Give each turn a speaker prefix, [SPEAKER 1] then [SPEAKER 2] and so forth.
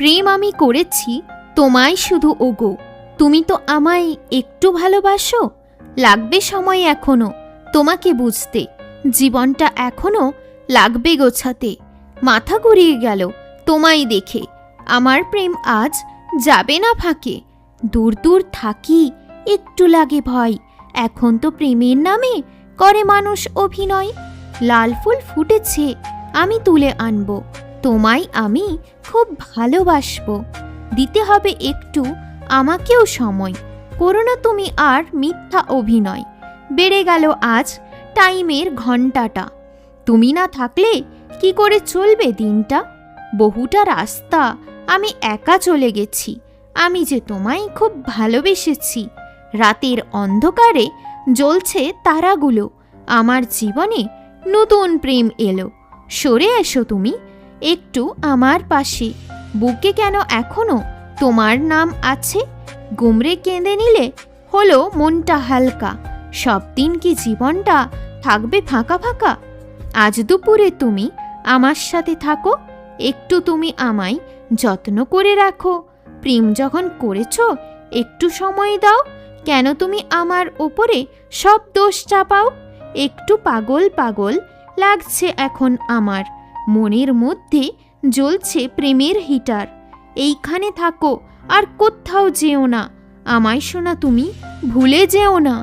[SPEAKER 1] প্রেম আমি করেছি তোমায় শুধু ওগো, তুমি তো আমায় একটু ভালোবাসো। লাগবে সময় এখনো তোমাকে বুঝতে, জীবনটা এখনো লাগবে গোছাতে। মাথা ঘুরিয়ে গেল তোমায় দেখে, আমার প্রেম আজ যাবে না ফাঁকে। দূর দূর থাকি একটু লাগে ভয়, এখন তো প্রেমের নামে করে মানুষ অভিনয়। লাল ফুল ফুটেছে আমি তুলে আনবো, তোমায় আমি খুব ভালোবাসবো। দিতে হবে একটু আমাকেও সময়, করো না তুমি আর মিথ্যা অভিনয়। বেড়ে গেল আজ টাইমের ঘণ্টাটা, তুমি না থাকলে কি করে চলবে দিনটা। বহুটা রাস্তা আমি একা চলে গেছি, আমি যে তোমায় খুব ভালোবেসেছি। রাতের অন্ধকারে জ্বলছে তারাগুলো, আমার জীবনে নতুন প্রেম এলো। সরে এসো তুমি একটু আমার পাশে, বুকে কেন এখনো তোমার নাম আছে। গুমরে কেঁদে নিলে হলো মনটা হালকা, সব দিন কি জীবনটা থাকবে ফাঁকা ফাঁকা। আজ দুপুরে তুমি আমার সাথে থাকো, একটু তুমি আমায় যত্ন করে রাখো। প্রেম যখন করেছ একটু সময় দাও, কেন তুমি আমার ওপরে সব দোষ চাপাও। একটু পাগল পাগল লাগছে এখন আমার, মনের মধ্যে জ্বলছে প্রেমের হিটার। এইখানে থাকো আর কোথাও যেও না, আমায় শোনা তুমি ভুলে যেও না।